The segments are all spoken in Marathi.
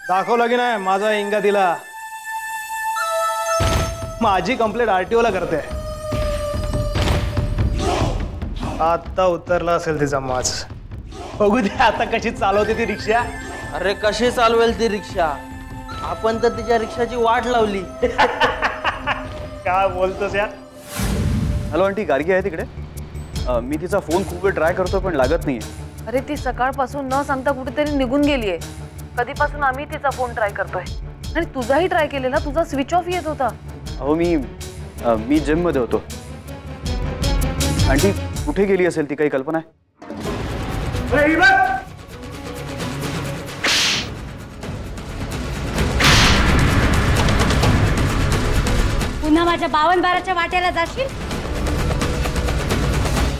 दाखवलं की नाही माझा इंगा दिला. माझी कंप्लेंट RTO ला करते. आता उतरला असेल तिचा माज. बघू दे आता कशी चालवते ती रिक्षा. अरे कशी चालवेल ती रिक्षा? आपण तर तिच्या रिक्षाची वाट लावली. काय बोलतोस यार? हॅलो आंटी, गार्गी आहे तिकडे? मी तिचा फोन खूप वेळ ट्राय करतो पण लागत नाहीये. अरे ती सकाळपासून न सांगता कुठेतरी निघून गेलीये. कधीपासून आम्ही तिचा फोन ट्राय करतोय आणि तुझाही ट्राय केलेला, तुझा स्विच ऑफ येत होता. अहो मी जिम मध्ये होतो. आंटी कुठे गेली असेल ती, काही कल्पना आहे? पुन्हा माझ्या 52-12च्या वाट्याला जाशील?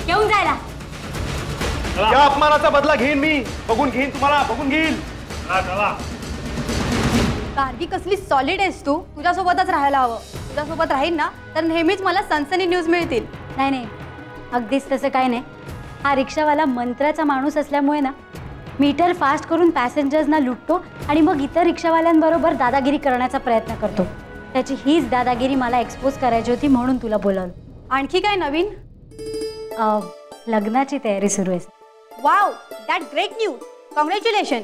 घेऊन जायला या अपमानाचा बदला घेईन मी. बघून घेईन तुम्हाला, बघून घेईन. गार्गी कसली सॉलिड आहेस तू. तुझ्यासोबतच राहायला हवं. तुझ्यासोबत राहील ना तर नेहमीच मला सनसनी न्यूज मिळतील. नाही अगदीच तसं काही नाही. हा रिक्षावाला मंत्राचा माणूस असल्यामुळे ना मीटर फास्ट करून पॅसेंजर्सना लुटतो आणि मग इतर रिक्षावाल्यांबरोबर दादागिरी करण्याचा प्रयत्न करतो. त्याची हीच दादागिरी मला एक्सपोज करायची होती म्हणून तुला बोलावलं. आणखी काय नवीन? लग्नाची तयारी सुरू आहे. Wow, that great news. Congratulation.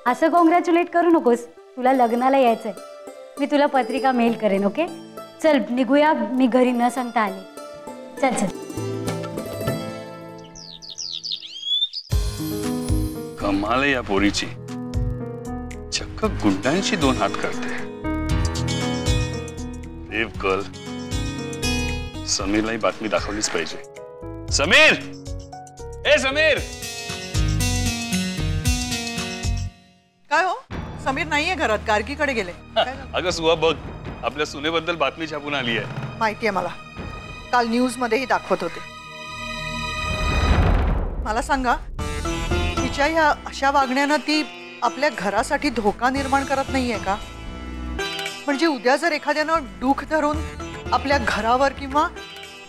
असं कॉंग्रॅच्युलेट करू नकोस. तुला लग्नाला यायचंय. मी तुला पत्रिका मेल करेन. ओके चल निघूया. मी घरी न सांगता आले. चल चल. कमाल आहे या पोरीची. चक्क गुंडांची 2 हात करते. देव कल. समीरलाही बातमी दाखवलीच पाहिजे. समीर, ए समीर. काय हो, समीर नाहीये घरात, गार्गीकडे गेले. अगं सुहा बघ, आपल्या सुनेबद्दल बातमी छापून आली आहे. माहितीये मला, काल न्यूज मध्येही दाखवत होते. मला सांगा, तिच्या या अशा वागण्यानं ती आपल्या घरासाठी धोका निर्माण करत नाहीये का? म्हणजे उद्या जर एखाद्यानं डूख धरून आपल्या घरावर किंवा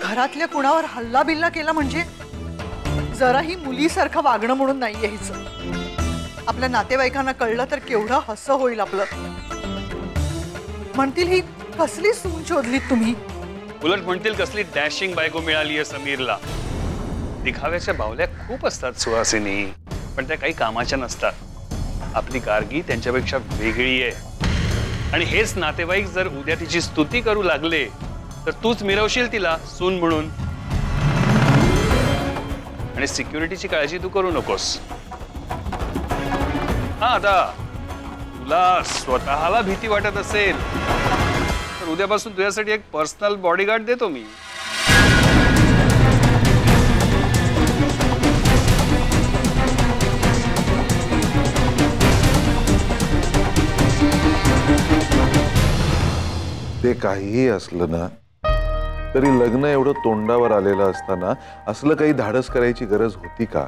घरातल्या कुणावर हल्ला बिल्ला केला म्हणजे जराही मुलीसारखं वागणं म्हणून नाहीये हिचं. आपल्या नातेवाईकांना कळलं तर केवढं हसं होईल आपलं. म्हणतील ही कसली सून शोधलीत तुम्ही. उलट म्हणतील कसली डॅशिंग बायको मिळाली आहे समीरला. दिखाव्याच्या बावल्या खूप असतात सुहासिनी, पण त्या काही कामाच्या नसतात. आपली गार्गी त्यांच्यापेक्षा वेगळी आहे. आणि हेच नातेवाईक जर उद्या तिची स्तुती करू लागले तर तूच मिरवशील तिला सून म्हणून. आणि सिक्युरिटीची काळजी तू करू नकोस. हा, आता तुला स्वतःला भीती वाटत असेल तर उद्यापासून तुझ्यासाठी एक पर्सनल बॉडीगार्ड देतो मी. ते काहीही असलं ना तरी लग्न एवढं तोंडावर आलेलं असताना असलं काही धाडस करायची गरज होती का?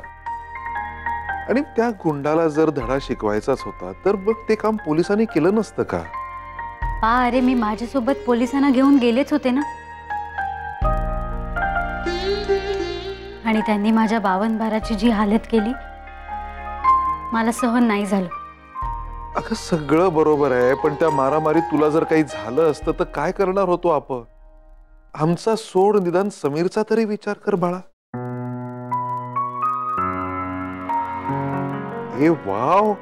आणि त्या गुंडाला जर धडा शिकवायचाच होता तर मग ते काम पोलिसांनी केलं नसतं का? अरे मी माझ्यासोबत पोलिसांना घेऊन गेलेच होते ना. आणि त्यांनी माझ्या 52-12ची जी हालत केली मला सहन नाही झालं. अगं सगळं बरोबर आहे, पण त्या मारामारीत तुला जर काही झालं असतं तर काय करणार होतो आपण? आमचा सोड, निदान समीरचा तरी विचार कर बाळा. हे वाव,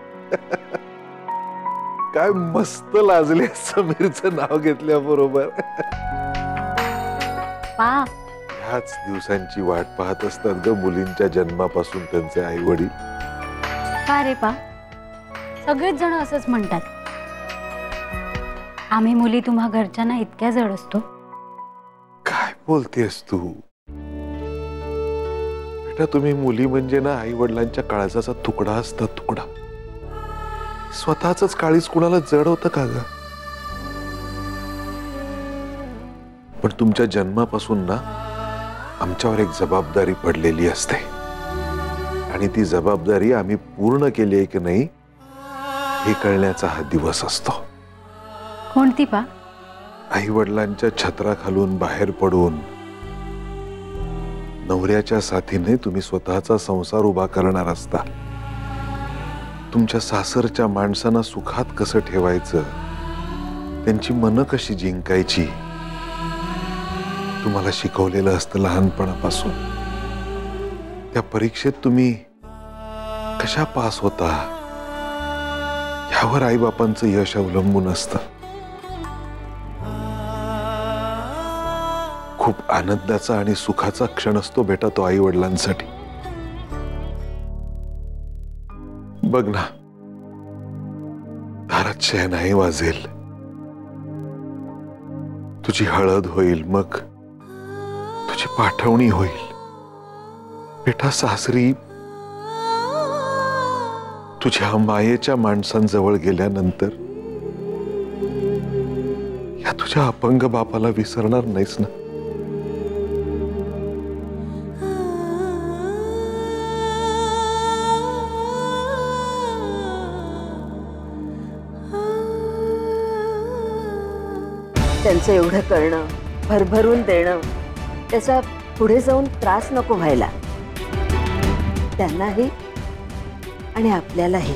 काय मस्त लाजले समीरचं नाव घेतल्याबरोबर. ह्याच दिवसांची वाट पाहत असतात ग मुलींच्या जन्मापासून त्यांचे आई वडील. का रे पा, सगळेच जण असंच म्हणतात. आम्ही मुली तुम्हा घरच्यांना इतक्या जड असतो. काय बोलतेस तू बेटा? तुम्ही मुली म्हणजे ना आई वडिलांच्या काळजाचा तुकडा असतात, तुकडा. स्वतःच काळीज कुणाला जड होतं का ग? पण तुमच्या जन्मापासून ना आमच्यावर एक जबाबदारी पडलेली असते आणि ती जबाबदारी आम्ही पूर्ण केली आहे की नाही हे कळण्याचा हा दिवस असतो. कोणती पा? आई वडिलांच्या छत्राखालून बाहेर पडून नवऱ्याच्या साथीने तुम्ही स्वतःचा संसार उभा करणार असता तुमच्या सासरच्या माणसांना सुखात कसं ठेवायचं, त्यांची मनं कशी जिंकायची तुम्हाला शिकवलेलं असतं लहानपणापासून. त्या परीक्षेत तुम्ही कशा पास होता यावर आईबापांचं यश अवलंबून असतं. खूप आनंदाचा आणि सुखाचा क्षण असतो बेटा तो आई वडिलांसाठी. बघ ना, दारात शहनाई वाजेल, तुझी हळद होईल, मग तुझी पाठवणी होईल. बेटा सासरी तुझ्या मायेच्या माणसांजवळ गेल्यानंतर या तुझ्या अपंग बापाला विसरणार नाहीस ना. त्यांचं एवढं करणं, भरभरून देणं, त्याचा पुढे जाऊन त्रास नको व्हायला त्यांनाही आणि आपल्यालाही.